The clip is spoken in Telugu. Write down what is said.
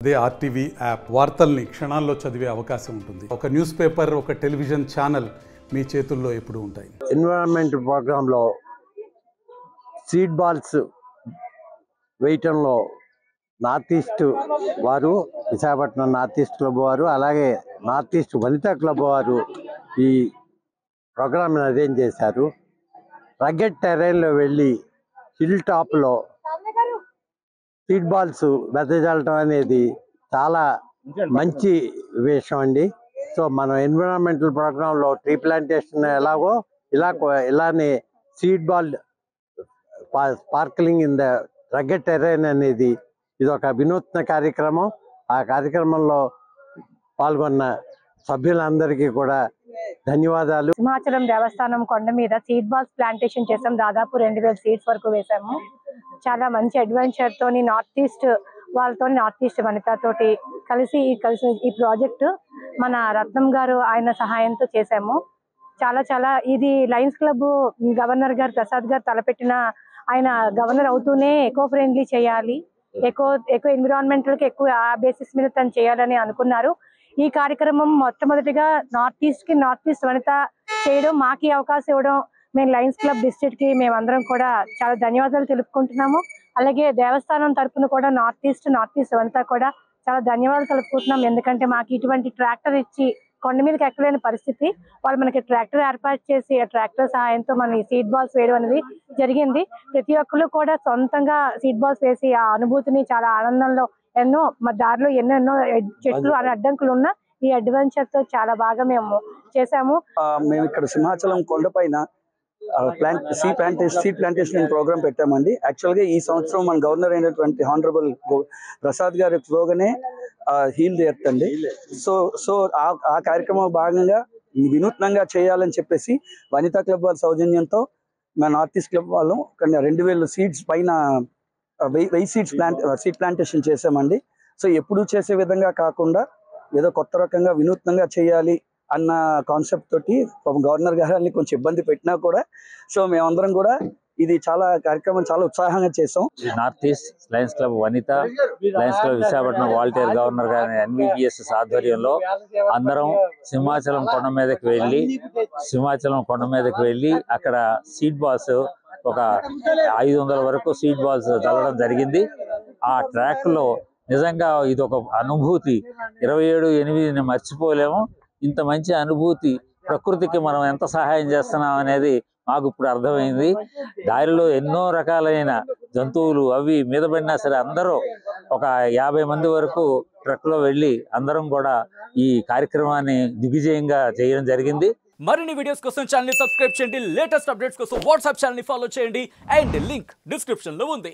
అదే ఆర్టీవీ యాప్ వార్తల్ని క్షణాల్లో చదివే అవకాశం ఉంటుంది. ఒక న్యూస్ పేపర్, ఒక టెలివిజన్ ఛానల్ మీ చేతుల్లో ఎప్పుడూ ఉంటాయి. ఎన్విరాన్మెంట్ ప్రోగ్రాంలో సీడ్ బాల్స్ వేయటంలో నార్త్ ఈస్ట్ వారు, విశాఖపట్నం నార్త్ ఈస్ట్ క్లబ్ వారు, అలాగే నార్త్ ఈస్ట్ వనితా క్లబ్ వారు ఈ ప్రోగ్రామ్ని అరేంజ్ చేశారు. రగ్గెడ్ టెరైన్లో వెళ్ళి హిల్ టాప్లో సీడ్ బాల్స్ వెదజల్లటం అనేది చాలా మంచి విషయం అండి. సో మనం ఎన్విరాన్మెంటల్ ప్రోగ్రాంలో ట్రీ ప్లాంటేషన్ ఎలాగో ఇలానే seed ball sparkling in the rugged terrain అనేది ఇది ఒక వినూత్న కార్యక్రమం. ఆ కార్యక్రమంలో పాల్గొన్న సభ్యులందరికీ కూడా ధన్యవాదాలు. సింహాచలం దేవస్థానం కొండ మీద సీడ్ బాల్స్ ప్లాంటేషన్ చేసాం. దాదాపు 2000 సీడ్స్ వరకు వేసాము. చాలా మంచి అడ్వెంచర్ తోని నార్త్ ఈస్ట్ వాళ్ళతో, నార్త్ ఈస్ట్ వనితతోటి కలిసి ఈ ప్రాజెక్టు మన రత్నం గారు ఆయన సహాయంతో చేసాము. చాలా ఇది లయన్స్ క్లబ్ గవర్నర్ గారు ప్రసాద్ గారు తలపెట్టిన, ఆయన గవర్నర్ అవుతూనే ఎకో ఫ్రెండ్లీ చేయాలి, ఎకో ఎన్విరాన్మెంటల్ కి ఎక్కువ ఆ బేసిస్ మీద తను చేయాలని అనుకున్నారు. ఈ కార్యక్రమం మొట్టమొదటిగా నార్త్ ఈస్ట్ వనిత చేయడం, మాకు అవకాశం ఇవ్వడం, మేము లయన్స్ క్లబ్ డిస్ట్రిక్ట్ కి మేమందరం కూడా చాలా ధన్యవాదాలు తెలుపుకుంటున్నాము. అలాగే దేవస్థానం తరఫున కూడా నార్త్ ఈస్ట్ వనిత కూడా చాలా ధన్యవాదాలు తెలుపుకుంటున్నాం. ఎందుకంటే మాకు ఇటువంటి ట్రాక్టర్ ఇచ్చి కొండ మీదకి ఎక్కలేని పరిస్థితి, వాళ్ళు మనకి ట్రాక్టర్ ఏర్పాటు చేసి ఆ ట్రాక్టర్ సహాయంతో మన సీడ్ బాల్స్ వేయడం అనేది జరిగింది. ప్రతి ఒక్కరు కూడా సొంతంగా సీడ్ బాల్స్ వేసి ఆ అనుభూతిని చాలా ఆనందంలో, ఎన్నో మా దారిలో ఎన్నెన్నో చెట్లు అడ్డంకులు ఉన్న ఈ అడ్వెంచర్ తో చాలా బాగా మేము చేసాము. మేము ఇక్కడ సింహాచలం కొండపైన సీడ్ ప్లాంటేషన్ ప్రోగ్రామ్ పెట్టామండి. యాక్చువల్గా ఈ సంవత్సరం మన గవర్నర్ అయినటువంటి హానరబుల్ ప్రసాద్ గారి స్లోగనే హీల్ ది ఎర్త్ అండి. సో ఆ కార్యక్రమం భాగంగా వినూత్నంగా చేయాలని చెప్పేసి వనితా క్లబ్ వారి సౌజన్యంతో మన నార్త్ ఈస్ట్ క్లబ్ వాళ్ళు 2000 సీడ్స్ పైన 1000 సీడ్ ప్లాంటేషన్ చేసామండి. సో ఎప్పుడు చేసే విధంగా కాకుండా ఏదో కొత్త రకంగా వినూత్నంగా చేయాలి అన్న కాన్సెప్ట్ తోటి గవర్నర్ గారిని కొంచెం ఇబ్బంది పెట్టినా కూడా సో మేమందరం కూడా ఇది కార్యక్రమం చాలా ఉత్సాహంగా చేసాం. North east lions club Vanitha, lions club Visakhapatnam volunteer governor గారి NVBS ఆధ్వర్యంలో అందరం సింహాచలం కొండ మీదకి వెళ్ళి అక్కడ సీడ్ బాల్స్ ఒక 500 వరకు సీడ్ బాల్స్ చల్లడం జరిగింది. ఆ ట్రాక్ లో నిజంగా ఇది ఒక అనుభూతి, 27/8 మర్చిపోలేము. ఇంత మంచి అనుభూతి, ప్రకృతికి మనం ఎంత సహాయం చేస్తున్నాం అనేది మాకు ఇప్పుడు అర్థమైంది. దారిలో ఎన్నో రకాలైన జంతువులు అవి మీద పడినా సరే అందరూ ఒక 50 మంది వరకు ట్రక్ లో వెళ్ళి అందరం కూడా ఈ కార్యక్రమాన్ని దిగ్విజయంగా చేయడం జరిగింది. మరిన్ని వీడియోస్ కోసం ఛానల్ ని సబ్స్క్రైబ్ చేయండి. లేటెస్ట్ అప్డేట్స్ కోసం వాట్సాప్ ఛానల్ ని ఫాలో చేయండి. అండ్ లింక్ డిస్క్రిప్షన్ లో ఉంది.